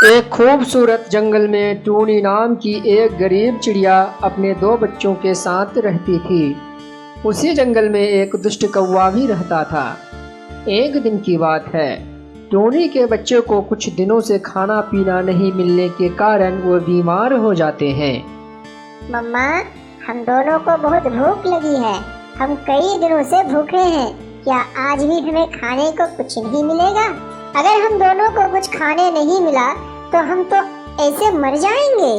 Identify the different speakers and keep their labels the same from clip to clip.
Speaker 1: एक खूबसूरत जंगल में टूनी नाम की एक गरीब चिड़िया अपने दो बच्चों के साथ रहती थी। उसी जंगल में एक दुष्ट कौवा भी रहता था। एक दिन की बात है, टूनी के बच्चे को कुछ दिनों से खाना पीना नहीं मिलने के कारण वो बीमार हो जाते हैं।
Speaker 2: मम्मा, हम दोनों को बहुत भूख लगी है। हम कई दिनों से भूखे हैं। क्या आज भी हमें खाने को कुछ नहीं मिलेगा? अगर हम दोनों को कुछ खाने नहीं मिला तो हम तो ऐसे मर जाएंगे।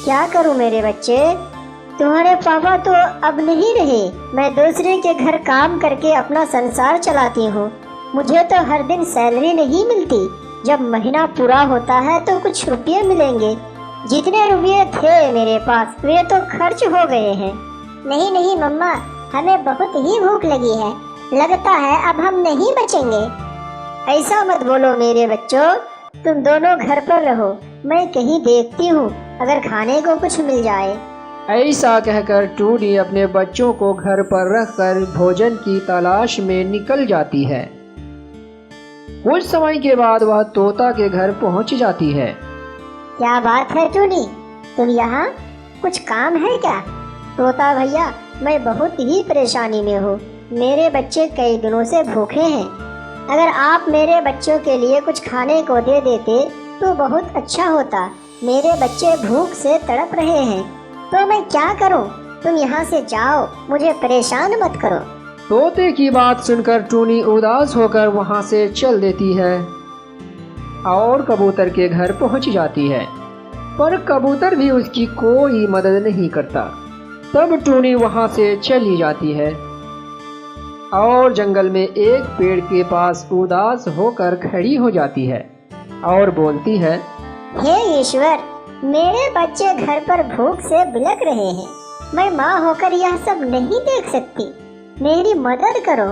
Speaker 2: क्या करूं मेरे बच्चे? तुम्हारे पापा तो अब नहीं रहे। मैं दूसरे के घर काम करके अपना संसार चलाती हूँ। मुझे तो हर दिन सैलरी नहीं मिलती। जब महीना पूरा होता है तो कुछ रुपये मिलेंगे। जितने रुपये थे मेरे पास वे तो खर्च हो गए हैं। नहीं नहीं मम्मा, हमें बहुत ही भूख लगी है। लगता है अब हम नहीं बचेंगे। ऐसा मत बोलो मेरे बच्चों, तुम दोनों घर पर रहो। मैं कहीं देखती हूँ, अगर खाने को कुछ मिल जाए।
Speaker 1: ऐसा कहकर टूनी अपने बच्चों को घर पर रखकर भोजन की तलाश में निकल जाती है। कुछ समय के बाद वह तोता के घर पहुंच जाती है।
Speaker 2: क्या बात है टूनी, तुम यहाँ? कुछ काम है क्या? तोता भैया, मैं बहुत ही परेशानी में हूँ। मेरे बच्चे कई दिनों से भूखे हैं। अगर आप मेरे बच्चों के लिए कुछ खाने को दे देते तो बहुत अच्छा होता। मेरे बच्चे भूख से तड़प रहे हैं। तो मैं क्या करूं? तुम यहाँ से जाओ, मुझे परेशान मत करो।
Speaker 1: तोते की बात सुनकर टूनी उदास होकर वहां से चल देती है और कबूतर के घर पहुंच जाती है, पर कबूतर भी उसकी कोई मदद नहीं करता। तब टूनी वहां से चली जाती है और जंगल में एक पेड़ के पास उदास होकर खड़ी हो जाती है और बोलती है,
Speaker 2: हे ईश्वर, मेरे बच्चे घर पर भूख से बिलख रहे हैं। मैं माँ होकर यह सब नहीं देख सकती। मेरी मदद करो।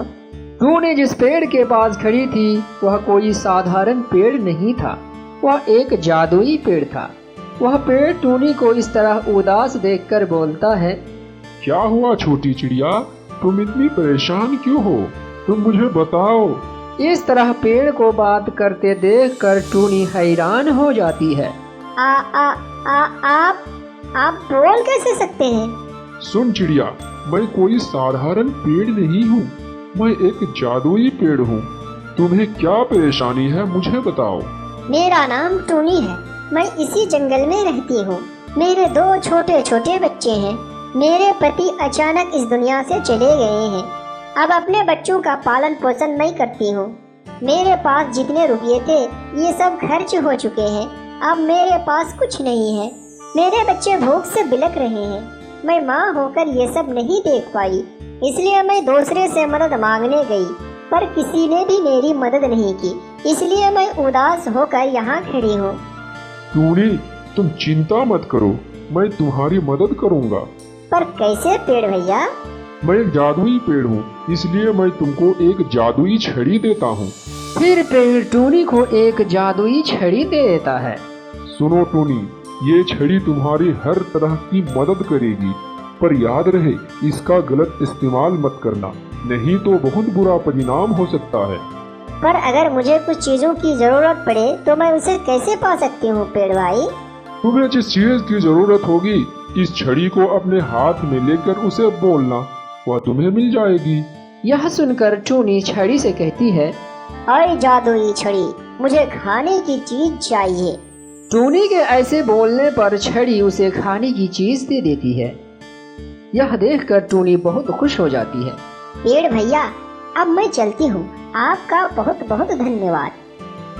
Speaker 1: टूनी जिस पेड़ के पास खड़ी थी वह कोई साधारण पेड़ नहीं था, वह एक जादुई पेड़ था। वह पेड़ टूनी को इस तरह उदास देखकर बोलता है,
Speaker 3: क्या हुआ छोटी चिड़िया, तुम इतनी परेशान क्यों हो? तुम मुझे बताओ।
Speaker 1: इस तरह पेड़ को बात करते देखकर टूनी हैरान हो जाती है।
Speaker 2: आप बोल कैसे सकते हैं?
Speaker 3: सुन चिड़िया, मैं कोई साधारण पेड़ नहीं हूँ। मैं एक जादुई पेड़ हूँ। तुम्हें क्या परेशानी है, मुझे बताओ।
Speaker 2: मेरा नाम टूनी है। मैं इसी जंगल में रहती हूँ। मेरे दो छोटे छोटे बच्चे हैं। मेरे पति अचानक इस दुनिया से चले गए हैं। अब अपने बच्चों का पालन पोषण मैं करती हूँ। मेरे पास जितने रुपये थे ये सब खर्च हो चुके हैं। अब मेरे पास कुछ नहीं है। मेरे बच्चे भूख से बिलख रहे हैं। मैं माँ होकर ये सब नहीं देख पाई, इसलिए मैं दूसरे से मदद मांगने गई, पर किसी ने भी मेरी मदद नहीं की। इसलिए मैं उदास होकर यहाँ खड़ी हूँ।
Speaker 3: टूनी, तुम चिंता मत करो, मैं तुम्हारी मदद करूँगा।
Speaker 2: पर कैसे पेड़ भैया?
Speaker 3: मैं एक जादुई पेड़ हूँ, इसलिए मैं तुमको एक जादुई छड़ी देता हूँ।
Speaker 1: फिर पेड़ टूनी को एक जादुई छड़ी दे देता है।
Speaker 3: सुनो टूनी, ये छड़ी तुम्हारी हर तरह की मदद करेगी, पर याद रहे इसका गलत इस्तेमाल मत करना, नहीं तो बहुत बुरा परिणाम हो सकता है।
Speaker 2: पर अगर मुझे कुछ चीजों की जरूरत पड़े तो मैं उसे कैसे पा सकती हूँ पेड़ भाई?
Speaker 3: तुम्हें जिस चीज की जरूरत होगी, इस छड़ी को अपने हाथ में लेकर उसे बोलना, वह तुम्हें मिल जाएगी।
Speaker 1: यह सुनकर टूनी छड़ी से कहती है,
Speaker 2: अरे जादुई छड़ी, मुझे खाने की चीज चाहिए।
Speaker 1: टूनी के ऐसे बोलने पर छड़ी उसे खाने की चीज दे देती है। यह देखकर टूनी बहुत खुश हो जाती है।
Speaker 2: पेड़ भैया, अब मैं चलती हूँ। आपका बहुत बहुत धन्यवाद।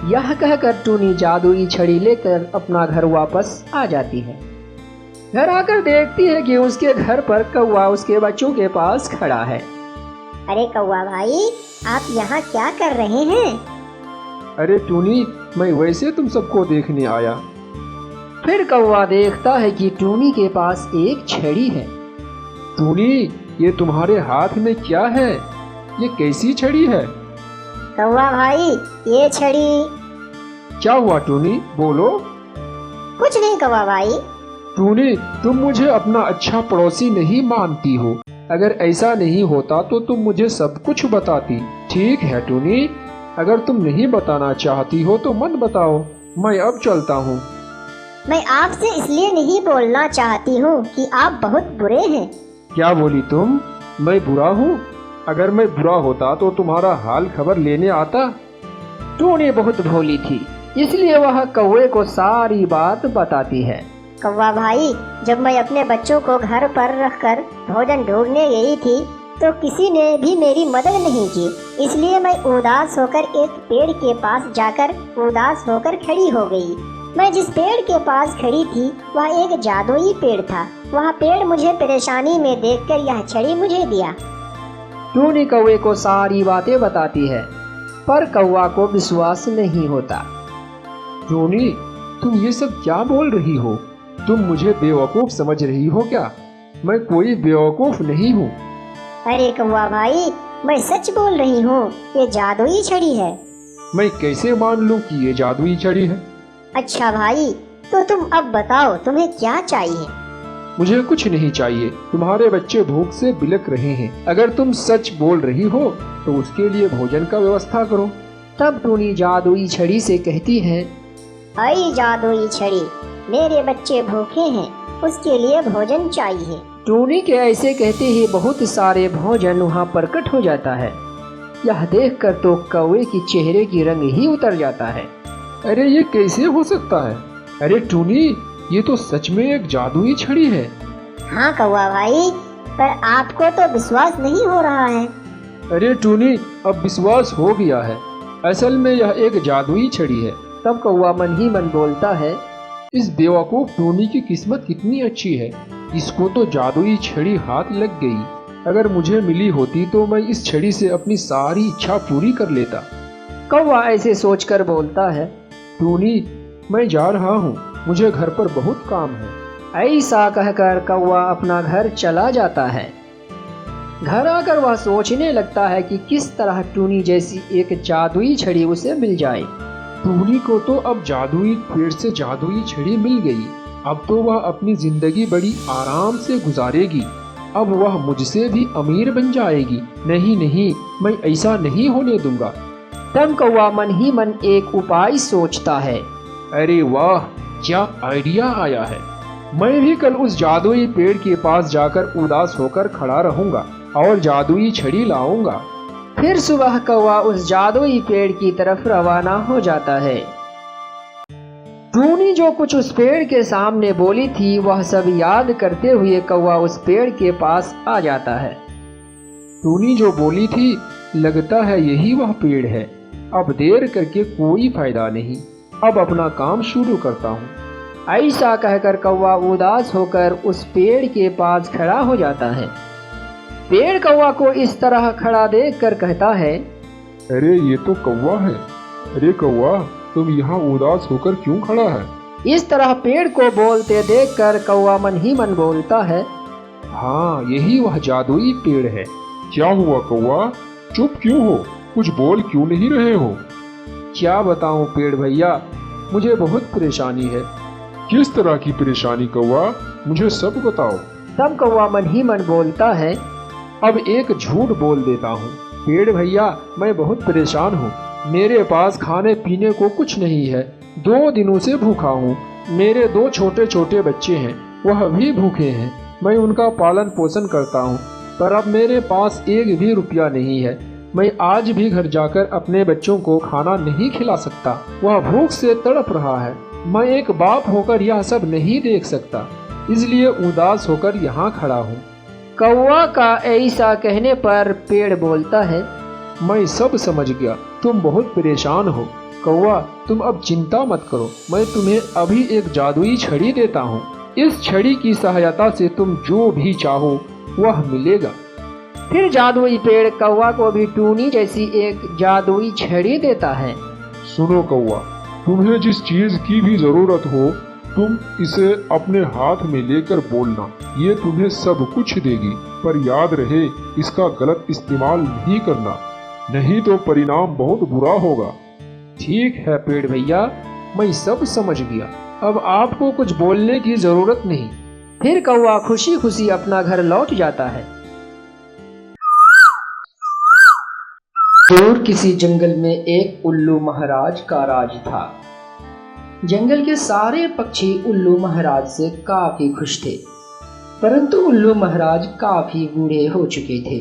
Speaker 1: यह कहकर टूनी जादुई छड़ी लेकर अपना घर वापस आ जाती है। घर आकर देखती है कि उसके घर पर कौवा उसके बच्चों के पास खड़ा है।
Speaker 2: अरे कौवा भाई, आप यहाँ क्या कर रहे हैं?
Speaker 3: अरे टूनी, मैं वैसे तुम सबको देखने आया।
Speaker 1: फिर कौवा देखता है कि टूनी के पास एक छड़ी है।
Speaker 3: टूनी, ये तुम्हारे हाथ में क्या है? ये कैसी छड़ी है?
Speaker 2: कौवा भाई, ये छड़ी।
Speaker 1: क्या हुआ टूनी, बोलो।
Speaker 2: कुछ नहीं कौवा भाई।
Speaker 3: टूनी, तुम मुझे अपना अच्छा पड़ोसी नहीं मानती हो। अगर ऐसा नहीं होता तो तुम मुझे सब कुछ बताती। ठीक है टूनी, अगर तुम नहीं बताना चाहती हो तो मत बताओ।
Speaker 1: मैं अब चलता हूँ।
Speaker 2: मैं आपसे इसलिए नहीं बोलना चाहती हूँ कि आप बहुत बुरे हैं।
Speaker 1: क्या बोली तुम? मैं बुरा हूँ? अगर मैं बुरा होता तो तुम्हारा हाल खबर लेने आता। टूनी बहुत भोली थी, इसलिए वह कौवे को सारी बात बताती है।
Speaker 2: कौवा भाई, जब मैं अपने बच्चों को घर पर रखकर भोजन ढूंढने गई थी तो किसी ने भी मेरी मदद नहीं की, इसलिए मैं उदास होकर एक पेड़ के पास जाकर उदास होकर खड़ी हो गई। मैं जिस पेड़ के पास खड़ी थी वह एक जादुई पेड़ था। वह पेड़ मुझे परेशानी में देखकर यह छड़ी मुझे दिया।
Speaker 1: टूनी कौवे को सारी बातें बताती है, पर कौवा को विश्वास नहीं होता। टूनी, तुम ये सब क्या बोल रही हो? तुम मुझे बेवकूफ समझ रही हो क्या? मैं कोई बेवकूफ नहीं हूँ।
Speaker 2: अरे कौवा भाई, मैं सच बोल रही हूँ, ये जादुई छड़ी है।
Speaker 1: मैं कैसे मान लूँ कि ये जादुई छड़ी है?
Speaker 2: अच्छा भाई, तो तुम अब बताओ तुम्हें क्या चाहिए?
Speaker 1: मुझे कुछ नहीं चाहिए। तुम्हारे बच्चे भूख से बिलख रहे हैं। अगर तुम सच बोल रही हो तो उसके लिए भोजन का व्यवस्था करो। तब टूनी जादुई छड़ी से कहती है,
Speaker 2: आई जादुई छड़ी, मेरे बच्चे भूखे हैं, उसके लिए भोजन चाहिए।
Speaker 1: टूनी के ऐसे कहते ही बहुत सारे भोजन वहाँ प्रकट हो जाता है। यह देखकर तो कौवे की चेहरे की रंग ही उतर जाता है। अरे ये कैसे हो सकता है? अरे टूनी, ये तो सच में एक जादुई छड़ी है।
Speaker 2: हाँ कौवा भाई, पर आपको तो विश्वास नहीं हो रहा है।
Speaker 1: अरे टूनी, अब विश्वास हो गया है। असल में यह एक जादुई छड़ी है। तब कौवा मन ही मन बोलता है, इस बेवकूफ टूनी की किस्मत कितनी अच्छी है। इसको तो जादुई छड़ी हाथ लग गई। अगर मुझे मिली होती तो मैं इस छड़ी से अपनी सारी इच्छा पूरी कर लेता। कौवा ऐसे सोचकर बोलता है, टूनी, मैं जा रहा हूँ, मुझे घर पर बहुत काम है। ऐसा कहकर कौवा अपना घर चला जाता है। घर आकर वह सोचने लगता है कि किस तरह टूनी जैसी एक जादुई छड़ी उसे मिल जाए। टूनी को तो अब जादुई पेड़ से जादुई छड़ी मिल गई। अब तो वह अपनी जिंदगी बड़ी आराम से गुजारेगी। अब वह मुझसे भी अमीर बन जाएगी। नहीं नहीं, मैं ऐसा नहीं होने दूंगा। तब कौवा मन ही मन एक उपाय सोचता है। अरे वाह, क्या आइडिया आया है। मैं भी कल उस जादुई पेड़ के पास जाकर उदास होकर खड़ा रहूंगा और जादुई छड़ी लाऊंगा। फिर सुबह कौवा उस जादुई पेड़ की तरफ रवाना हो जाता है। टूनी जो कुछ उस पेड़ के सामने बोली थी वह सब याद करते हुए कौवा उस पेड़ के पास आ जाता है। टूनी जो बोली थी, लगता है यही वह पेड़ है। अब देर करके कोई फायदा नहीं, अब अपना काम शुरू करता हूँ। ऐसा कहकर कौवा उदास होकर उस पेड़ के पास खड़ा हो जाता है। पेड़ कौवा को इस तरह खड़ा देखकर कहता है,
Speaker 3: अरे ये तो कौवा है। अरे कौवा, तुम यहाँ उदास होकर क्यों खड़ा है?
Speaker 1: इस तरह पेड़ को बोलते देखकर कौवा मन ही मन बोलता है, हाँ, यही वह जादुई पेड़ है।
Speaker 3: क्या हुआ कौवा, चुप क्यों हो? कुछ बोल क्यों नहीं रहे हो?
Speaker 1: क्या बताऊं पेड़ भैया, मुझे बहुत परेशानी है।
Speaker 3: किस तरह की परेशानी कौवा, मुझे सब बताओ।
Speaker 1: तब कौवा मन ही मन बोलता है, अब एक झूठ बोल देता हूँ। पेड़ भैया, मैं बहुत परेशान हूँ। मेरे पास खाने पीने को कुछ नहीं है। 2 दिनों से भूखा हूँ। मेरे 2 छोटे छोटे बच्चे हैं, वह भी भूखे हैं। मैं उनका पालन पोषण करता हूँ, पर अब मेरे पास एक भी रुपया नहीं है। मैं आज भी घर जाकर अपने बच्चों को खाना नहीं खिला सकता। वह भूख से तड़प रहा है। मैं एक बाप होकर यह सब नहीं देख सकता, इसलिए उदास होकर यहाँ खड़ा हूँ। कौवा का ऐसा कहने पर पेड़ बोलता है, मैं सब समझ गया, तुम बहुत परेशान हो। कौवा, तुम अब चिंता मत करो, मैं तुम्हें अभी एक जादुई छड़ी देता हूँ। इस छड़ी की सहायता से तुम जो भी चाहो वह मिलेगा। फिर जादुई पेड़ कौवा को भी टूनी जैसी एक जादुई छड़ी देता है।
Speaker 3: सुनो कौवा, तुम्हें जिस चीज की भी जरूरत हो तुम इसे अपने हाथ में लेकर बोलना, ये तुम्हें सब कुछ देगी। पर याद रहे, इसका गलत इस्तेमाल नहीं करना, नहीं तो परिणाम बहुत बुरा होगा।
Speaker 1: ठीक है पेड़ भैया, मैं सब समझ गया। अब आपको कुछ बोलने की जरूरत नहीं। फिर कौवा खुशी खुशी अपना घर लौट जाता है। दूर किसी जंगल में एक उल्लू महाराज का राज था। जंगल के सारे पक्षी उल्लू महाराज से काफी खुश थे, परंतु उल्लू महाराज काफी बूढ़े हो चुके थे।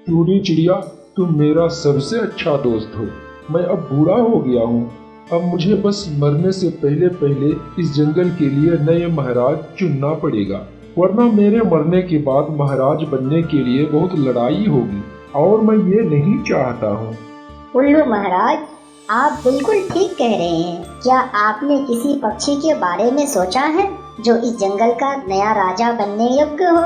Speaker 3: टूनी चिड़िया, तुम मेरा सबसे अच्छा दोस्त हो। मैं अब बूढ़ा हो गया हूँ। अब मुझे बस मरने से पहले पहले इस जंगल के लिए नए महाराज चुनना पड़ेगा, वरना मेरे मरने के बाद महाराज बनने के लिए बहुत लड़ाई होगी और मैं ये नहीं चाहता हूँ।
Speaker 2: उल्लू महाराज, आप बिल्कुल ठीक कह रहे हैं। क्या आपने किसी पक्षी के बारे में सोचा है जो इस जंगल का नया राजा बनने योग्य हो?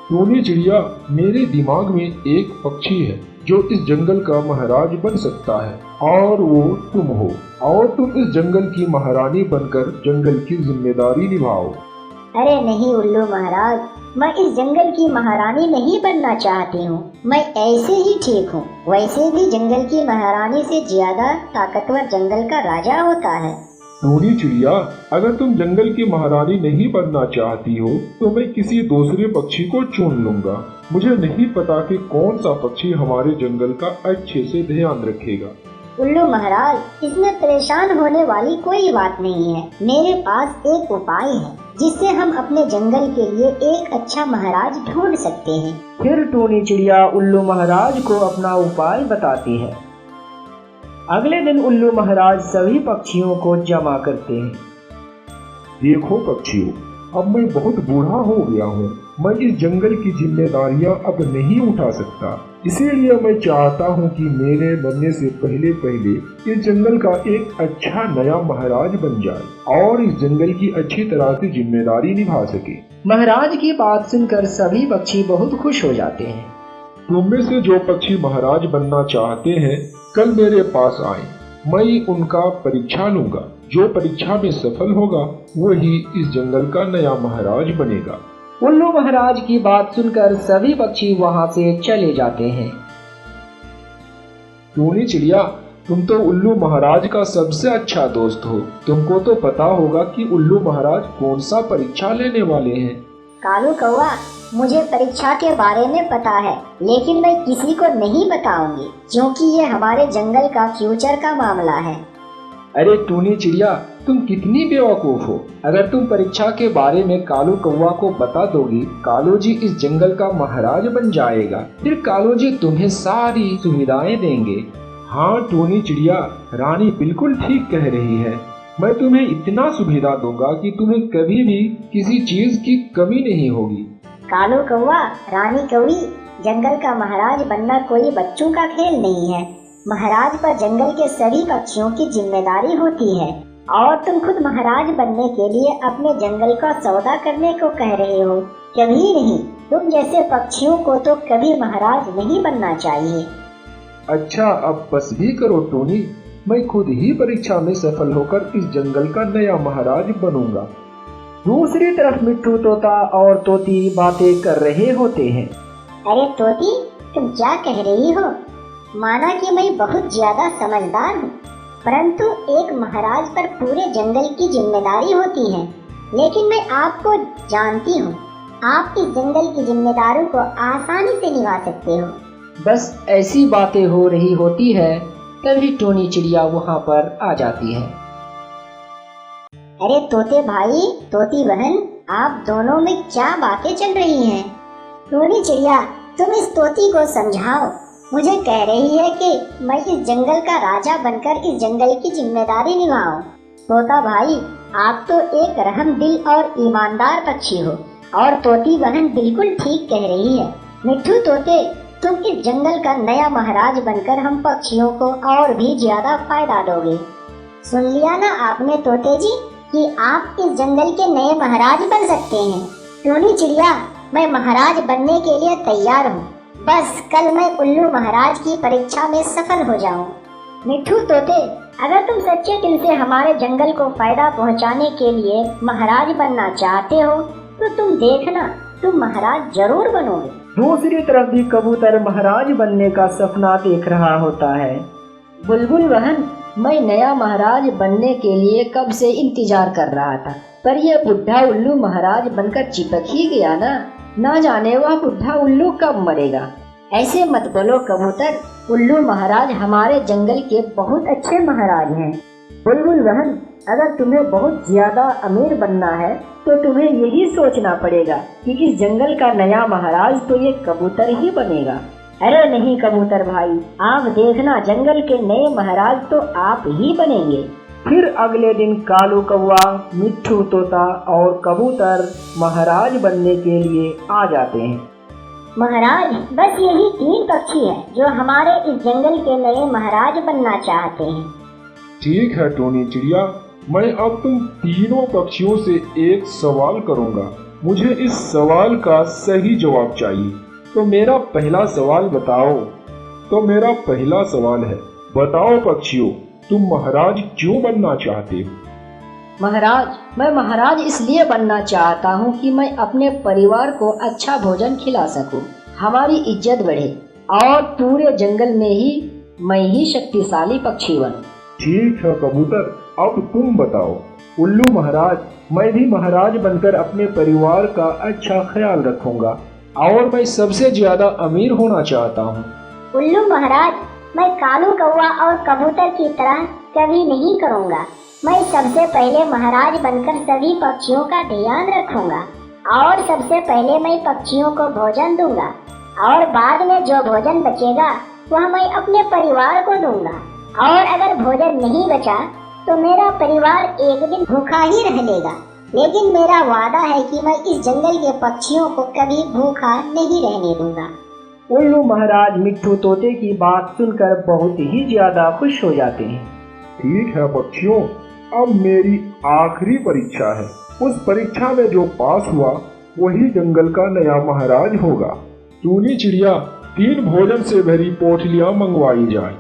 Speaker 3: टूनी चिड़िया, मेरे दिमाग में एक पक्षी है जो इस जंगल का महाराज बन सकता है, और वो तुम हो। और तुम इस जंगल की महारानी बनकर जंगल की जिम्मेदारी निभाओ।
Speaker 2: अरे नहीं उल्लू महाराज, मैं इस जंगल की महारानी नहीं बनना चाहती हूँ। मैं ऐसे ही ठीक हूँ। वैसे भी जंगल की महारानी से ज्यादा ताकतवर जंगल का राजा होता है।
Speaker 3: टूनी चिड़िया, अगर तुम जंगल की महारानी नहीं बनना चाहती हो तो मैं किसी दूसरे पक्षी को चुन लूंगा। मुझे नहीं पता कि कौन सा पक्षी हमारे जंगल का अच्छे से ध्यान रखेगा।
Speaker 2: उल्लू महाराज, इसमें परेशान होने वाली कोई बात नहीं है। मेरे पास एक उपाय है जिससे हम अपने जंगल के लिए एक अच्छा महाराज ढूंढ सकते हैं।
Speaker 1: फिर टूनी चिड़िया उल्लू महाराज को अपना उपाय बताती है। अगले दिन उल्लू महाराज सभी पक्षियों को जमा करते हैं।
Speaker 3: देखो पक्षियों, अब मैं बहुत बूढ़ा हो गया हूँ। मैं इस जंगल की जिम्मेदारियाँ अब नहीं उठा सकता। इसीलिए मैं चाहता हूँ कि मेरे मरने से पहले पहले इस जंगल का एक अच्छा नया महाराज बन जाए और इस जंगल की अच्छी तरह से जिम्मेदारी निभा सके।
Speaker 1: महाराज की बात सुनकर सभी पक्षी बहुत खुश हो जाते हैं।
Speaker 3: तुम में से जो पक्षी महाराज बनना चाहते हैं, कल मेरे पास आए। मैं उनका परीक्षा लूंगा। जो परीक्षा में सफल होगा वही इस जंगल का नया महाराज बनेगा।
Speaker 1: उल्लू महाराज की बात सुनकर सभी पक्षी वहां से चले जाते हैं।
Speaker 3: टूनी चिड़िया, तुम तो उल्लू महाराज का सबसे अच्छा दोस्त हो। तुमको तो पता होगा कि उल्लू महाराज कौन सा परीक्षा लेने वाले हैं।
Speaker 2: कालू कौवा, मुझे परीक्षा के बारे में पता है, लेकिन मैं किसी को नहीं बताऊंगी क्योंकि ये हमारे जंगल का फ्यूचर का मामला है।
Speaker 1: अरे टूनी चिड़िया, तुम कितनी बेवकूफ हो। अगर तुम परीक्षा के बारे में कालू कौवा को बता दोगी, कालू जी इस जंगल का महाराज बन जाएगा। फिर कालू जी तुम्हें सारी सुविधाएं देंगे।
Speaker 3: हाँ टूनी चिड़िया, रानी बिल्कुल ठीक कह रही है। मैं तुम्हें इतना सुविधा दूंगा कि तुम्हें कभी भी किसी चीज की कमी नहीं होगी।
Speaker 2: कालू कौवा, रानी कौवी, जंगल का महाराज बनना कोई बच्चों का खेल नहीं है। महाराज पर जंगल के सभी पक्षियों की जिम्मेदारी होती है और तुम खुद महाराज बनने के लिए अपने जंगल का सौदा करने को कह रहे हो। कभी नहीं, तुम जैसे पक्षियों को तो कभी महाराज नहीं बनना चाहिए।
Speaker 3: अच्छा, अब बस भी करो टूनी। मैं खुद ही परीक्षा में सफल होकर इस जंगल का नया महाराज बनूंगा।
Speaker 1: दूसरी तरफ मिट्टू तोता और तोती बातें कर रहे होते हैं।
Speaker 2: अरे तोती, तुम क्या कह रही हो? माना कि मैं बहुत ज्यादा समझदार हूँ, परंतु एक महाराज पर पूरे जंगल की जिम्मेदारी होती है। लेकिन मैं आपको जानती हूँ, आप इस जंगल की जिम्मेदारी को आसानी से निभा सकते हो।
Speaker 1: बस ऐसी बातें हो रही होती है, तभी टूनी चिड़िया वहाँ पर आ जाती है।
Speaker 2: अरे तोते भाई, तोती बहन, आप दोनों में क्या बातें चल रही हैं? टूनी चिड़िया, तुम इस तोती को समझाओ। मुझे कह रही है कि मैं इस जंगल का राजा बनकर इस जंगल की जिम्मेदारी निभाऊं। तोता भाई, आप तो एक रहम दिल और ईमानदार पक्षी हो और तोती बहन बिल्कुल ठीक कह रही है। मिट्ठू तोते, तुम इस जंगल का नया महाराज बनकर हम पक्षियों को और भी ज्यादा फायदा दोगे। सुन लिया ना आपने तोते जी कि आप इस जंगल के नए महाराज बन सकते हैं। टूनी चिड़िया, मैं महाराज बनने के लिए तैयार हूँ। बस कल मैं उल्लू महाराज की परीक्षा में सफल हो जाऊँ। मिट्ठू तोते, अगर तुम सच्चे दिल से हमारे जंगल को फायदा पहुँचाने के लिए महाराज बनना चाहते हो तो तुम देखना, तुम महाराज जरूर बनोगे।
Speaker 1: दूसरी तरफ भी कबूतर महाराज बनने का सपना देख रहा होता है। बुलबुल बहन, मैं नया महाराज बनने के लिए कब से इंतजार कर रहा था, पर यह बुढ़ा उल्लू महाराज बनकर चिपक ही गया ना जाने वह बुढ़ा उल्लू कब मरेगा। ऐसे मत बोलो कबूतर, उल्लू महाराज हमारे जंगल के बहुत अच्छे महाराज हैं। बुलबुल बहन, अगर तुम्हें बहुत ज्यादा अमीर बनना है तो तुम्हें यही सोचना पड़ेगा कि इस जंगल का नया महाराज तो ये कबूतर ही बनेगा। अरे नहीं कबूतर भाई, आप देखना जंगल के नए महाराज तो आप ही बनेंगे। फिर अगले दिन कालू कौवा, मिट्ठू तोता और कबूतर महाराज बनने के लिए आ जाते हैं।
Speaker 2: महाराज, बस यही 3 पक्षी है जो हमारे इस जंगल के नए महाराज बनना चाहते हैं।
Speaker 3: ठीक है टोनी चिड़िया, मैं अब तुम तीनों पक्षियों से एक सवाल करूंगा। मुझे इस सवाल का सही जवाब चाहिए। तो मेरा पहला सवाल है, बताओ पक्षियों, तुम महाराज क्यों बनना चाहते हो?
Speaker 1: महाराज, मैं महाराज इसलिए बनना चाहता हूँ कि मैं अपने परिवार को अच्छा भोजन खिला सकूँ, हमारी इज्जत बढ़े और पूरे जंगल में ही मैं ही शक्तिशाली पक्षी बनूं।
Speaker 3: ठीक है कबूतर, अब तुम बताओ। उल्लू महाराज, मैं भी महाराज बनकर अपने परिवार का अच्छा ख्याल रखूंगा और मैं सबसे ज्यादा अमीर होना चाहता हूँ।
Speaker 2: उल्लू महाराज, मैं कालू कौवा और कबूतर की तरह कभी नहीं करूँगा। मैं सबसे पहले महाराज बनकर सभी पक्षियों का ध्यान रखूंगा और सबसे पहले मैं पक्षियों को भोजन दूंगा और बाद में जो भोजन बचेगा वह मैं अपने परिवार को दूंगा। और अगर भोजन नहीं बचा तो मेरा परिवार एक दिन भूखा ही रह लेगा, लेकिन मेरा वादा है कि मैं इस जंगल के पक्षियों को कभी भूखा नहीं रहने दूंगा।
Speaker 1: उल्लू महाराज मिट्ठू तोते की बात सुनकर बहुत ही ज्यादा खुश हो जाते हैं।
Speaker 3: ठीक है पक्षियों, अब मेरी आखिरी परीक्षा है। उस परीक्षा में जो पास हुआ वही जंगल का नया महाराज होगा। टूनी चिड़िया, 3 भोजन से भरी पोटलियां मंगवाई जाए।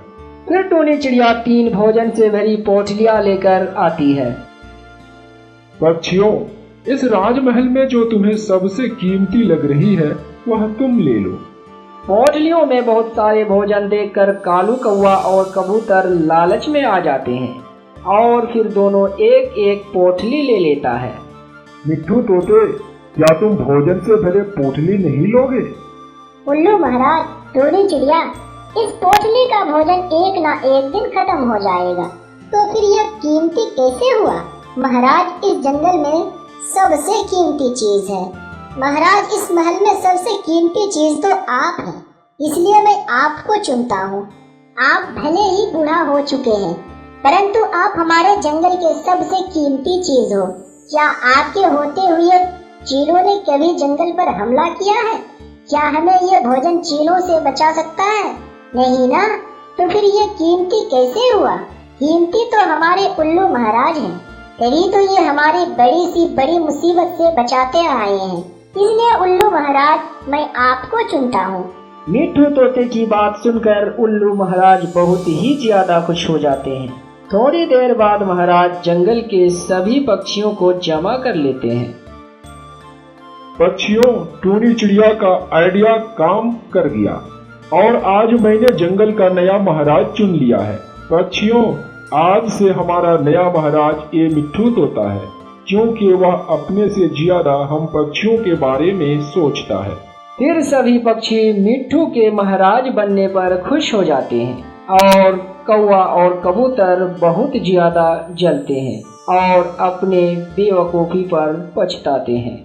Speaker 1: फिर टूनी चिड़िया 3 भोजन से भरी पोटलियां लेकर आती है।
Speaker 3: पक्षियों, इस राजमहल में जो तुम्हें सबसे कीमती लग रही है वह तुम ले लो।
Speaker 1: पोटलियों में बहुत सारे भोजन देखकर कालू कौवा और कबूतर लालच में आ जाते हैं और फिर दोनों एक एक पोटली ले लेता है।
Speaker 3: मिट्ठू तोते, क्या तुम भोजन से भरे पोटली नहीं लोगे?
Speaker 2: उल्लू महाराज, टूनी चिड़िया, इस पोटली का भोजन एक ना एक दिन खत्म हो जाएगा, तो फिर यह कीमती कैसे हुआ? महाराज, इस जंगल में सबसे कीमती चीज है। महाराज, इस महल में सबसे कीमती चीज तो आप हैं, इसलिए मैं आपको चुनता हूँ। आप भले ही बूढ़ा हो चुके हैं, परंतु आप हमारे जंगल के सबसे कीमती चीज हो। क्या आपके होते हुए चीलों ने कभी जंगल पर हमला किया है? क्या हमें ये भोजन चीलों से बचा सकता है? नहीं ना, तो फिर ये कीमती कैसे हुआ? कीमती तो हमारे उल्लू महाराज हैं, तभी तो ये हमारी बड़ी मुसीबत से बचाते आए हैं। इसलिए उल्लू महाराज, मैं आपको चुनता हूँ।
Speaker 1: मिट्ठू तोते की बात सुनकर उल्लू महाराज बहुत ही ज्यादा खुश हो जाते हैं। थोड़ी देर बाद महाराज जंगल के सभी पक्षियों को जमा कर लेते हैं।
Speaker 3: पक्षियों, टूनी चिड़िया का आइडिया काम कर गया और आज मैंने जंगल का नया महाराज चुन लिया है। पक्षियों, आज से हमारा नया महाराज ये मिट्ठू तोता है, क्योंकि वह अपने से ज्यादा हम पक्षियों के बारे में सोचता है।
Speaker 1: फिर सभी पक्षी मिट्ठू के महाराज बनने पर खुश हो जाते हैं और कौवा और कबूतर बहुत ज्यादा जलते हैं और अपने बेवकूफ़ी पर पछताते हैं।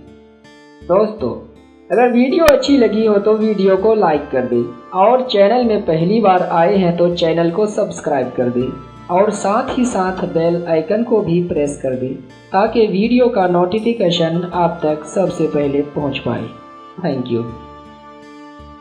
Speaker 1: दोस्तों, अगर वीडियो अच्छी लगी हो तो वीडियो को लाइक कर दें और चैनल में पहली बार आए हैं तो चैनल को सब्सक्राइब कर दें और साथ ही साथ बेल आइकन को भी प्रेस कर दें ताकि वीडियो का नोटिफिकेशन आप तक सबसे पहले पहुंच पाए। Thank you.